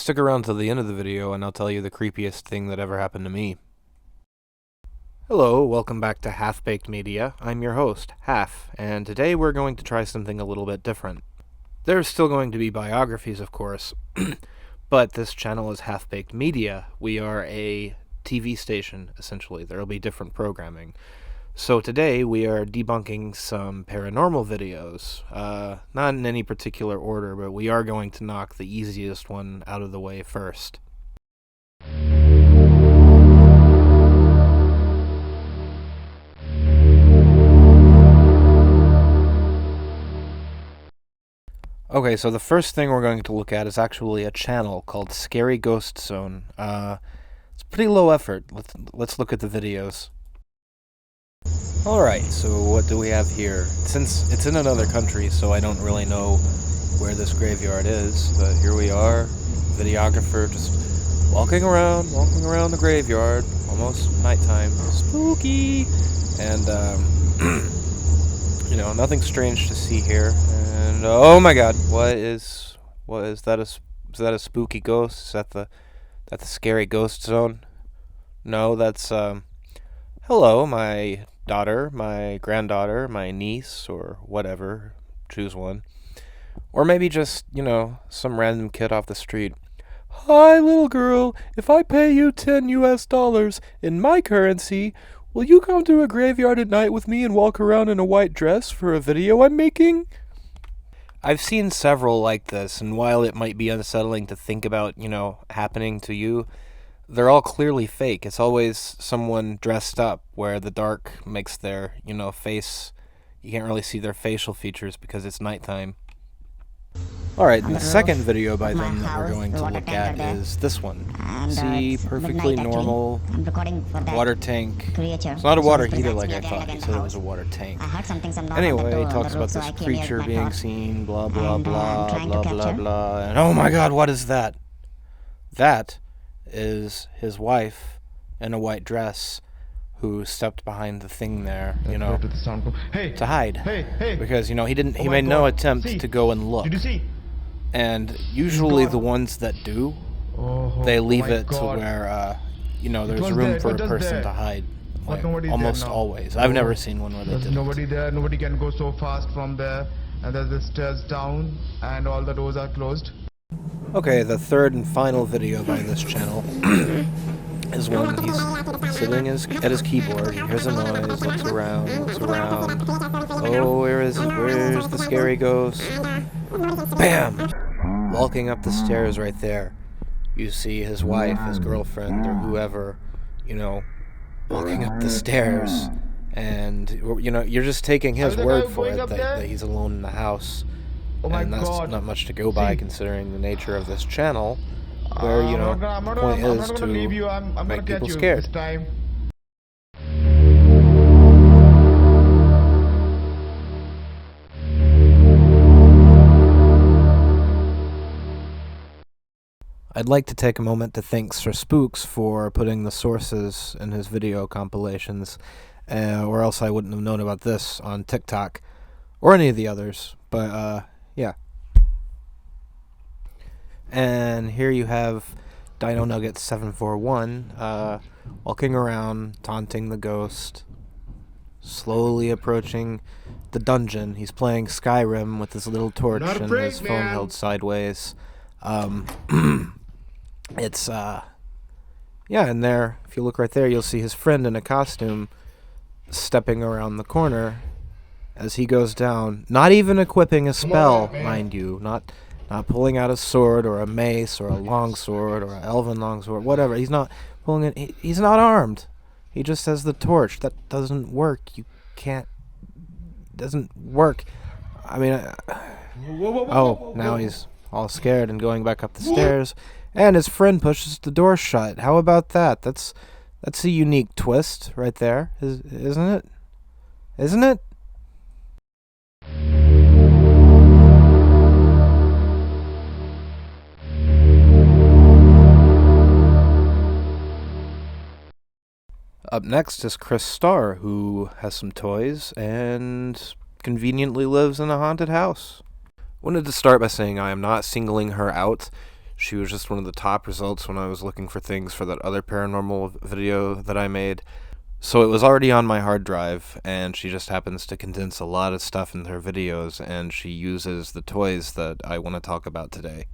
Stick around till the end of the video and I'll tell you the creepiest thing that ever happened to me. Hello, welcome back to Half-Baked Media. I'm your host, Half, and today we're going to try something a little bit different. There's still going to be biographies, of course, but this channel is Half-Baked Media. We are a TV station, essentially. There will be different programming. So today we are debunking some paranormal videos. Not in any particular order, but we are going to knock the easiest one out of the way first. Okay, so the first thing we're going to look at is actually a channel called Scary Ghost Zone. It's pretty low effort. Let's look at the videos. Alright, so what do we have here? Since it's in another country, so I don't really know where this graveyard is, but here we are, videographer just walking around the graveyard, almost nighttime, spooky, and you know, nothing strange to see here, and oh my god, what is that? Is that a spooky ghost? Is that the Scary Ghost Zone? No, that's hello, my daughter, my granddaughter, my niece, or whatever, choose one. Or maybe just, you know, some random kid off the street. Hi, little girl, if I pay you $10 in my currency, will you come to a graveyard at night with me and walk around in a white dress for a video I'm making? I've seen several like this, and while it might be unsettling to think about, you know, happening to you, they're all clearly fake. It's always someone dressed up where the dark makes their, you know, face, you can't really see their facial features because it's nighttime. Alright, the second video by them that we're going to look at is this one. See, perfectly normal water tank. It's not a water heater like I thought. He said it was a water tank. Anyway, he talks about this creature being seen, blah blah blah, blah blah blah, and oh my god, what is that? That is his wife in a white dress who stepped behind the thing there, you know, to hide. Because, you know, he made no attempt to go and look. And usually the ones that do, they leave it to where, you know, there's room for a person to hide. Like, almost always. I've never seen one where they didn't. Nobody there, nobody can go so fast from there, and there's the stairs down, and all the doors are closed. Okay, the third and final video by this channel is when he's sitting at his keyboard, he hears a noise, looks around, oh, where's the scary ghost? Bam! Walking up the stairs right there, you see his wife, his girlfriend, or whoever, you know, walking up the stairs, and, you know, you're just taking his word for it that he's alone in the house. And that's not much to go by considering the nature of this channel, where, you know, the point is to make people scared. I'd like to take a moment to thank Sir Spooks for putting the sources in his video compilations, or else I wouldn't have known about this on TikTok, or any of the others, but, yeah. And here you have Dino Nugget 741 walking around, taunting the ghost, slowly approaching the dungeon. He's playing Skyrim with his little torch and his phone held sideways. It's, yeah, and there, if you look right there, you'll see his friend in a costume stepping around the corner as he goes down, not even equipping a spell, mind you, not pulling out a sword or a mace or a longsword or an elven longsword, whatever. He's not pulling it. He's not armed. He just has the torch. That doesn't work. You can't. Doesn't work. I mean, oh, now he's all scared and going back up the stairs, and his friend pushes the door shut. How about that? That's a unique twist right there, isn't it? Isn't it? Up next is Chris Starr, who has some toys and conveniently lives in a haunted house. Wanted to start by saying I am not singling her out. She was just one of the top results when I was looking for things for that other paranormal video that I made. So it was already on my hard drive, and she just happens to condense a lot of stuff in her videos, and she uses the toys that I want to talk about today.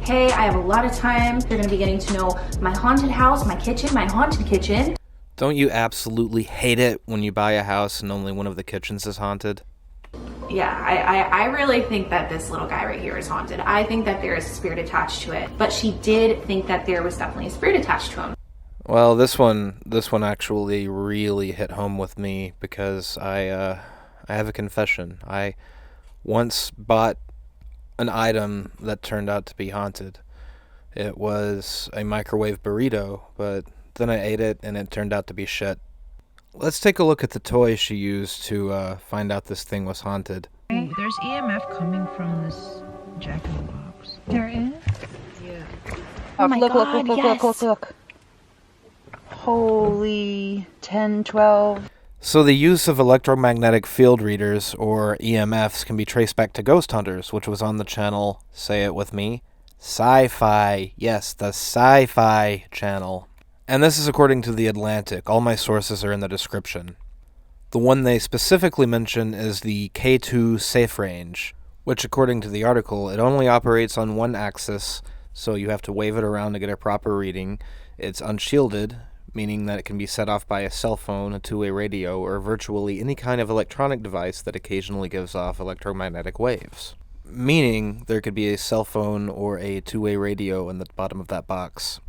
Hey, I have a lot of time. You're going to be getting to know my haunted house, my kitchen, my haunted kitchen. Don't you absolutely hate it when you buy a house and only one of the kitchens is haunted? Yeah, I really think that this little guy right here is haunted. I think that there is a spirit attached to it, but she did think that there was definitely a spirit attached to him. Well, this one actually really hit home with me because I have a confession. I once bought an item that turned out to be haunted. It was a microwave burrito, but then I ate it and it turned out to be shit. Let's take a look at the toy she used to find out this thing was haunted. Ooh, there's EMF coming from this jack-in-the-box. There is? Yeah. Oh my look, God, look. Holy 10, 12. So the use of electromagnetic field readers, or EMFs, can be traced back to Ghost Hunters, which was on the channel, say it with me, Sci-Fi. Yes, the Sci-Fi channel. And this is according to The Atlantic. All my sources are in the description. The one they specifically mention is the K2 safe range, which according to the article, it only operates on one axis, so you have to wave it around to get a proper reading. It's unshielded, meaning that it can be set off by a cell phone, a two-way radio, or virtually any kind of electronic device that occasionally gives off electromagnetic waves. Meaning there could be a cell phone or a two-way radio in the bottom of that box.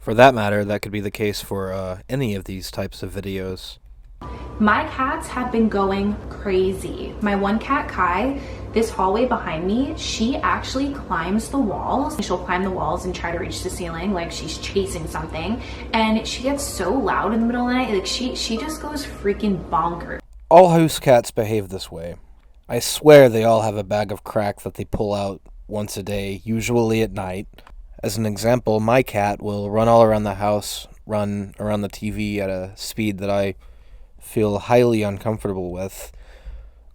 For that matter, that could be the case for any of these types of videos. My cats have been going crazy. My one cat, Kai, this hallway behind me, she actually climbs the walls. She'll climb the walls and try to reach the ceiling like she's chasing something. And she gets so loud in the middle of the night, like she just goes freaking bonkers. All house cats behave this way. I swear they all have a bag of crack that they pull out once a day, usually at night. As an example, my cat will run all around the house, run around the TV at a speed that I feel highly uncomfortable with,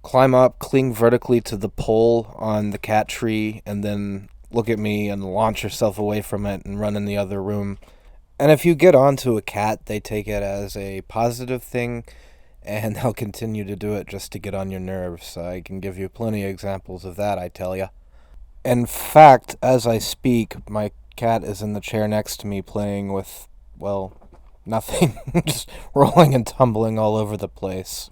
climb up, cling vertically to the pole on the cat tree, and then look at me and launch herself away from it and run in the other room. And if you get onto a cat, they take it as a positive thing, and they'll continue to do it just to get on your nerves. I can give you plenty of examples of that, I tell ya. In fact, as I speak, my cat is in the chair next to me playing with, well, nothing. Just rolling and tumbling all over the place.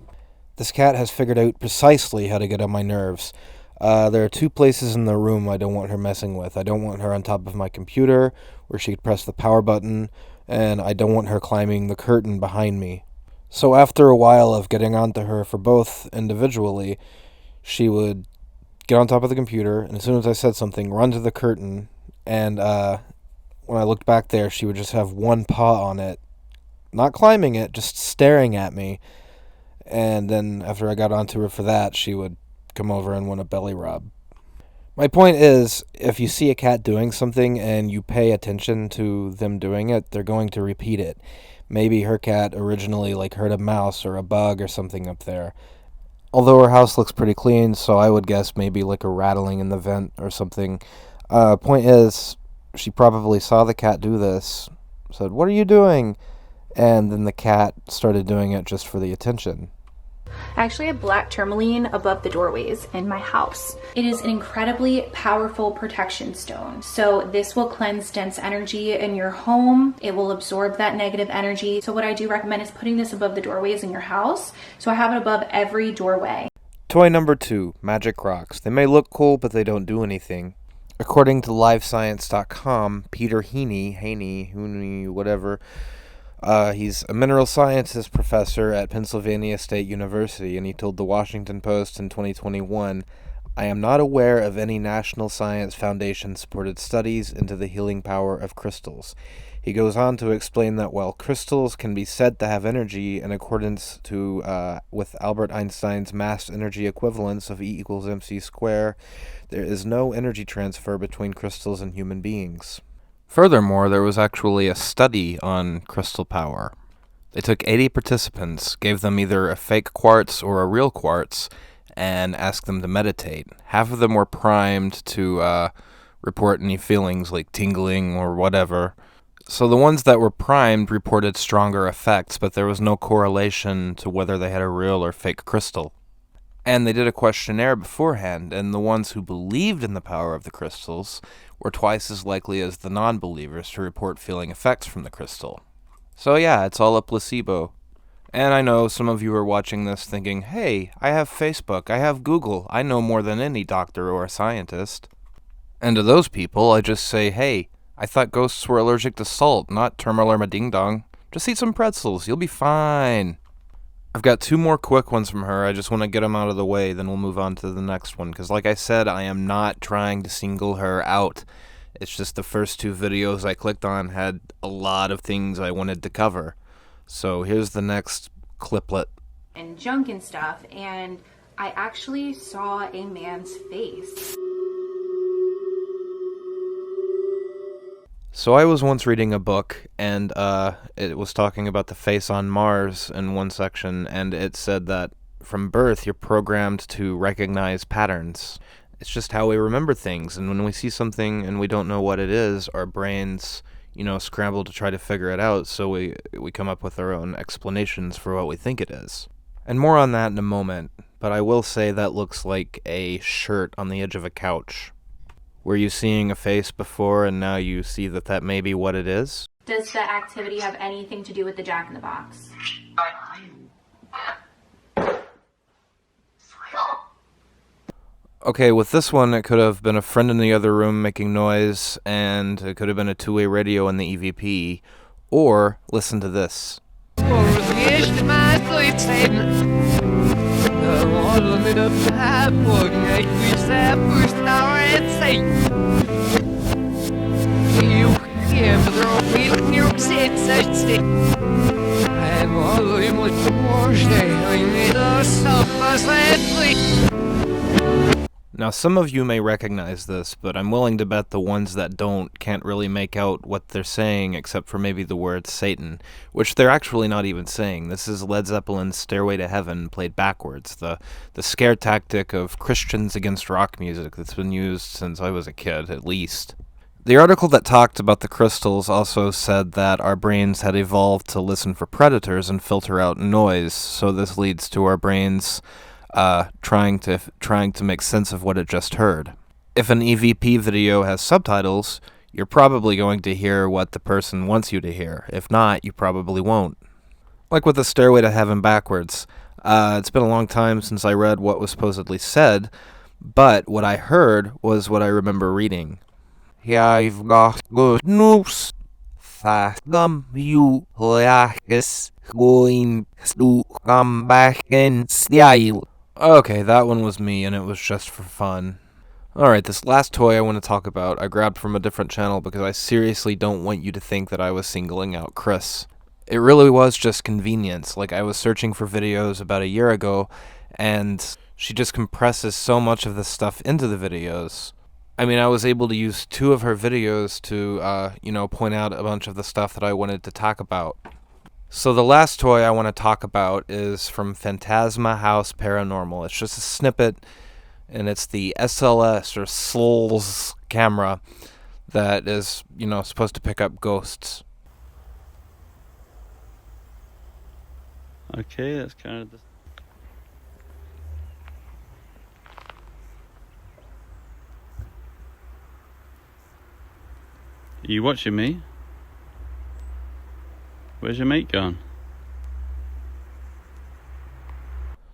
This cat has figured out precisely how to get on my nerves. There are two places in the room I don't want her messing with. I don't want her on top of my computer, where she could press the power button, and I don't want her climbing the curtain behind me. So after a while of getting onto her for both individually, she would get on top of the computer, and as soon as I said something, run to the curtain, and when I looked back there, she would just have one paw on it, not climbing it, just staring at me, and then after I got onto her for that, she would come over and want a belly rub. My point is, if you see a cat doing something and you pay attention to them doing it, they're going to repeat it. Maybe her cat originally heard a mouse or a bug or something up there. Although her house looks pretty clean, so I would guess maybe a rattling in the vent or something. Point is, she probably saw the cat do this, said, "What are you doing?" And then the cat started doing it just for the attention. I actually have black tourmaline above the doorways in my house. It is an incredibly powerful protection stone. So this will cleanse dense energy in your home. It will absorb that negative energy. So what I do recommend is putting this above the doorways in your house. So I have it above every doorway. Toy number 2, magic rocks. They may look cool, but they don't do anything. According to livescience.com, Peter Heaney, whatever, he's a mineral sciences professor at Pennsylvania State University, and he told the Washington Post in 2021, "I am not aware of any National Science Foundation-supported studies into the healing power of crystals." He goes on to explain that while crystals can be said to have energy in accordance with Albert Einstein's mass energy equivalence of E equals mc squared, there is no energy transfer between crystals and human beings. Furthermore, there was actually a study on crystal power. They took 80 participants, gave them either a fake quartz or a real quartz, and asked them to meditate. Half of them were primed to report any feelings like tingling or whatever. So the ones that were primed reported stronger effects, but there was no correlation to whether they had a real or fake crystal. And they did a questionnaire beforehand, and the ones who believed in the power of the crystals were twice as likely as the non-believers to report feeling effects from the crystal. So yeah, it's all a placebo. And I know some of you are watching this thinking, hey, I have Facebook, I have Google, I know more than any doctor or scientist. And to those people, I just say, hey, I thought ghosts were allergic to salt, not termalerma-ding-dong. Just eat some pretzels, you'll be fine. I've got 2 more quick ones from her. I just want to get them out of the way, then we'll move on to the next one. Because like I said, I am not trying to single her out. It's just the first 2 videos I clicked on had a lot of things I wanted to cover. So here's the next cliplet. And junk and stuff, and I actually saw a man's face. So I was once reading a book, and it was talking about the face on Mars in one section, and it said that from birth you're programmed to recognize patterns. It's just how we remember things, and when we see something and we don't know what it is, our brains, scramble to try to figure it out, so we come up with our own explanations for what we think it is. And more on that in a moment, but I will say that looks like a shirt on the edge of a couch. Were you seeing a face before and now you see that may be what it is? Does the activity have anything to do with the Jack-in-the-Box? Okay, with this one, it could have been a friend in the other room making noise, and it could have been a 2-way radio in the EVP, or listen to this. Now, some of you may recognize this, but I'm willing to bet the ones that can't really make out what they're saying except for maybe the word Satan, which they're actually not even saying. This is Led Zeppelin's Stairway to Heaven played backwards, the scare tactic of Christians against rock music that's been used since I was a kid, at least. The article that talked about the crystals also said that our brains had evolved to listen for predators and filter out noise, so this leads to our brains trying to make sense of what it just heard. If an EVP video has subtitles, you're probably going to hear what the person wants you to hear. If not, you probably won't. Like with the Stairway to Heaven backwards, it's been a long time since I read what was supposedly said, but what I heard was what I remember reading. Yeah, I've got good news. You is going to come back in style. Okay, that one was me, and it was just for fun. Alright, this last toy I want to talk about, I grabbed from a different channel because I seriously don't want you to think that I was singling out Chris. It really was just convenience. Like, I was searching for videos about a year ago, and she just compresses so much of this stuff into the videos. I mean, I was able to use 2 of her videos to, point out a bunch of the stuff that I wanted to talk about. So the last toy I want to talk about is from Phantasma House Paranormal. It's just a snippet, and it's the SLS or SLS camera that is, supposed to pick up ghosts. Okay, that's kind of the... Are you watching me? Where's your mate gone?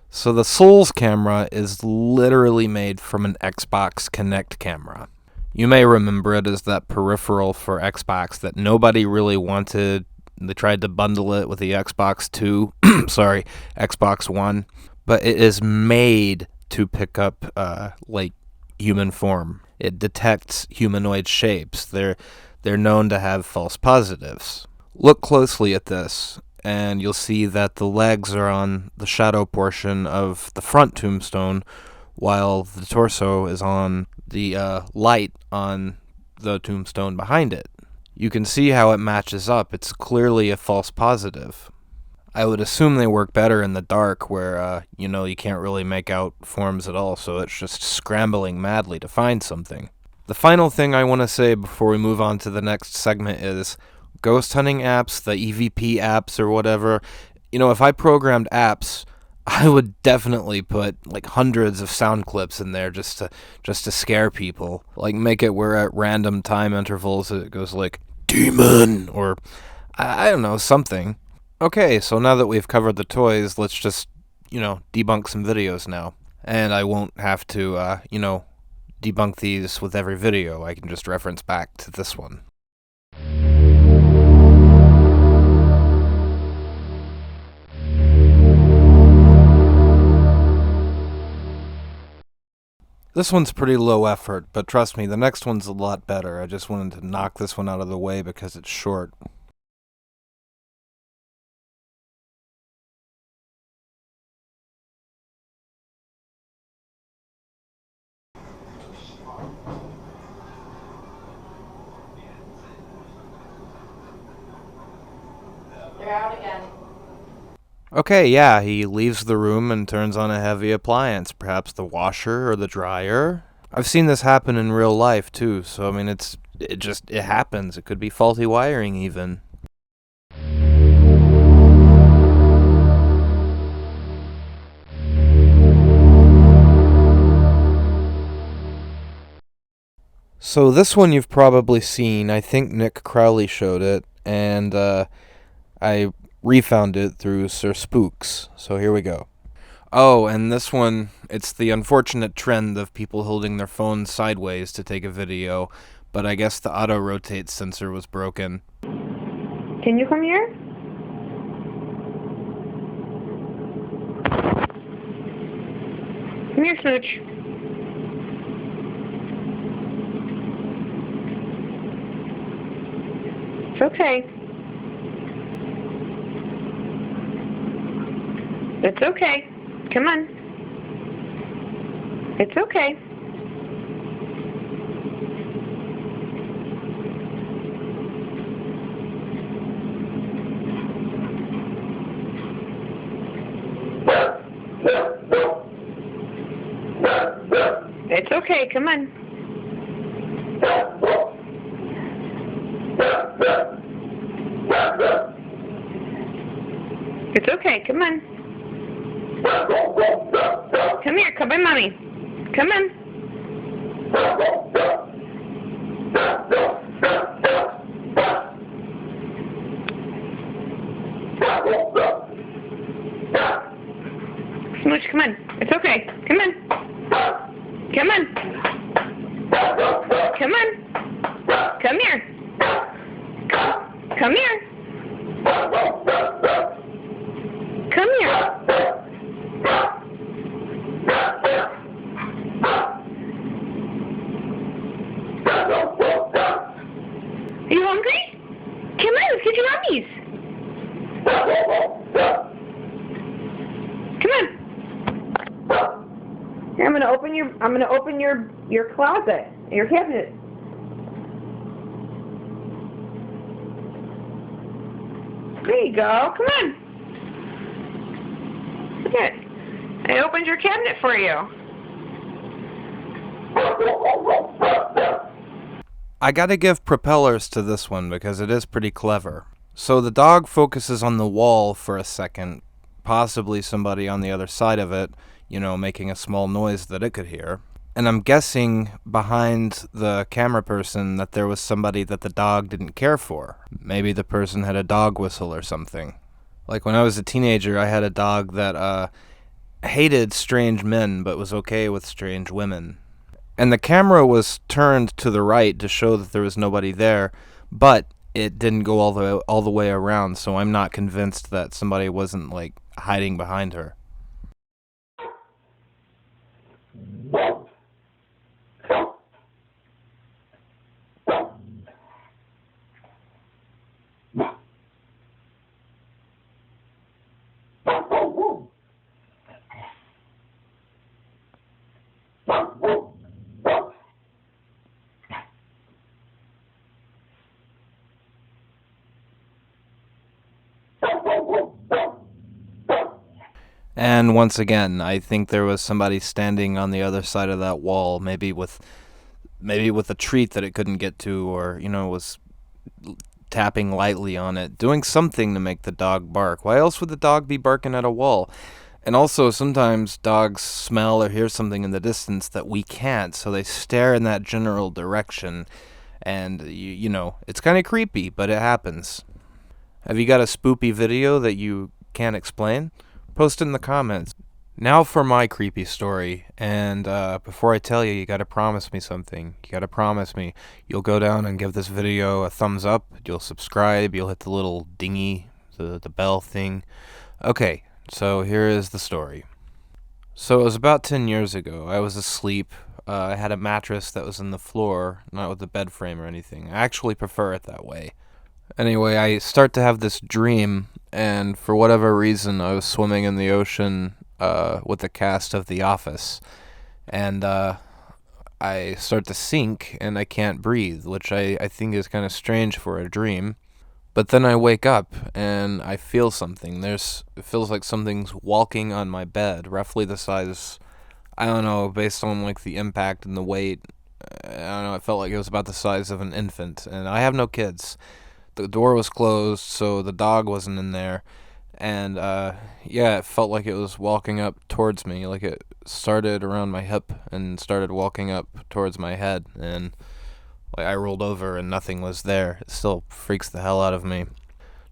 So the SLS camera is literally made from an Xbox Kinect camera. You may remember it as that peripheral for Xbox that nobody really wanted. They tried to bundle it with the Xbox 2, Xbox One, but it is made to pick up, human form. It detects humanoid shapes. They're known to have false positives. Look closely at this, and you'll see that the legs are on the shadow portion of the front tombstone, while the torso is on the light on the tombstone behind it. You can see how it matches up. It's clearly a false positive. I would assume they work better in the dark where, you can't really make out forms at all, so it's just scrambling madly to find something. The final thing I want to say before we move on to the next segment is ghost hunting apps, the EVP apps or whatever. You know, if I programmed apps, I would definitely put like hundreds of sound clips in there just to scare people. Like make it where at random time intervals it goes like demon or I don't know, something. Okay, so now that we've covered the toys, let's just, debunk some videos now. And I won't have to, debunk these with every video. I can just reference back to this one. This one's pretty low effort, but trust me, the next one's a lot better. I just wanted to knock this one out of the way because it's short. They're out again. Okay, yeah, he leaves the room and turns on a heavy appliance, perhaps the washer or the dryer. I've seen this happen in real life too, so I mean it happens. It could be faulty wiring even. So this one you've probably seen. I think Nick Crowley showed it, and I refound it through Sir Spooks. So here we go. Oh, and this one, it's the unfortunate trend of people holding their phones sideways to take a video, but I guess the auto-rotate sensor was broken. Can you come here? Come here, Smooch. It's okay. It's okay. Come on. It's okay. It's okay. Come on. It's okay. Come on. Come here, come by mommy. Come on. Smooch, come on. It's okay. Come on. Come on. Come on. Come here. Come here. Come here. Are you hungry? Come on, let's get your mummies. Come on. Here, I'm gonna open your closet, your cabinet. There you go. Come on. Look at it. I opened your cabinet for you. I gotta give propellers to this one because it is pretty clever. So the dog focuses on the wall for a second, possibly somebody on the other side of it, making a small noise that it could hear. And I'm guessing behind the camera person that there was somebody that the dog didn't care for. Maybe the person had a dog whistle or something. Like when I was a teenager, I had a dog that hated strange men but was okay with strange women. And the camera was turned to the right to show that there was nobody there, but it didn't go all the way around, so I'm not convinced that somebody wasn't hiding behind her. And once again, I think there was somebody standing on the other side of that wall, maybe with maybe with a treat that it couldn't get to, or, was tapping lightly on it, doing something to make the dog bark. Why else would the dog be barking at a wall? And also, sometimes dogs smell or hear something in the distance that we can't, so they stare in that general direction. And, it's kind of creepy, but it happens. Have you got a spoopy video that you can't explain? Post it in the comments. Now for my creepy story, and before I tell you, you gotta promise me something. You gotta promise me you'll go down and give this video a thumbs up, you'll subscribe, you'll hit the little dingy, the bell thing. Okay, so here is the story. So it was about 10 years ago. I was asleep. I had a mattress that was in the floor, not with a bed frame or anything. I actually prefer it that way. Anyway, I start to have this dream, and for whatever reason, I was swimming in the ocean with the cast of The Office, and I start to sink, and I can't breathe, which I think is kind of strange for a dream. But then I wake up, and I feel something. It feels like something's walking on my bed, roughly the size, I don't know, based on like the impact and the weight. I don't know, it felt like it was about the size of an infant, and I have no kids. The door was closed, so the dog wasn't in there. And, it felt like it was walking up towards me. Like it started around my hip and started walking up towards my head. And, I rolled over and nothing was there. It still freaks the hell out of me.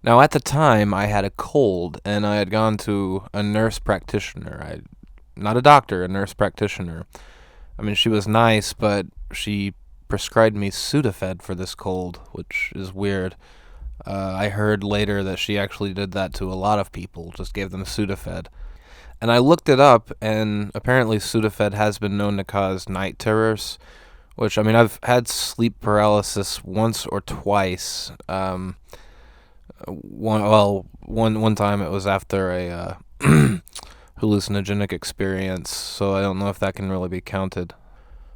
Now, at the time, I had a cold, and I had gone to a nurse practitioner. Not a doctor, a nurse practitioner. I mean, she was nice, but she prescribed me Sudafed for this cold, which is weird. I heard later that she actually did that to a lot of people, just gave them Sudafed. And I looked it up, and apparently Sudafed has been known to cause night terrors, which, I mean, I've had sleep paralysis once or twice. One time it was after a hallucinogenic experience, so I don't know if that can really be counted.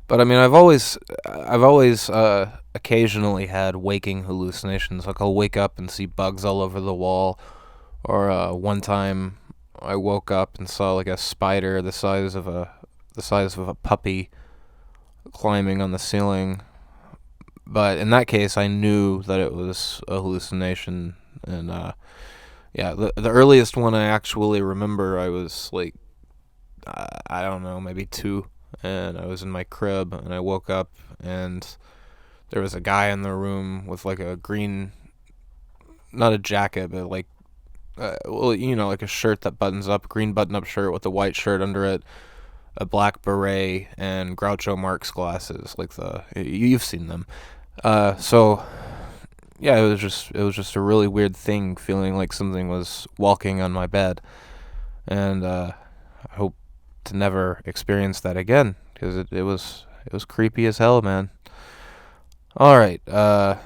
But I mean, I've always occasionally had waking hallucinations. Like I'll wake up and see bugs all over the wall, or one time I woke up and saw like a spider the size of a puppy climbing on the ceiling. But in that case, I knew that it was a hallucination. And the earliest one I actually remember, I was like, I don't know, maybe 2. And I was in my crib, and I woke up, and there was a guy in the room with like a green, not a jacket, but like, like a shirt that buttons up, green button-up shirt with a white shirt under it, a black beret, and Groucho Marx glasses, like you've seen them. So yeah, it was just a really weird thing, feeling like something was walking on my bed, and I hope to never experience that again, because it was creepy as hell, man. Alright, thumbs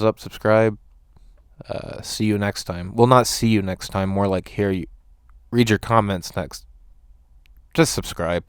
up, subscribe, see you next time. Well, not see you next time, more like read your comments next. Just subscribe.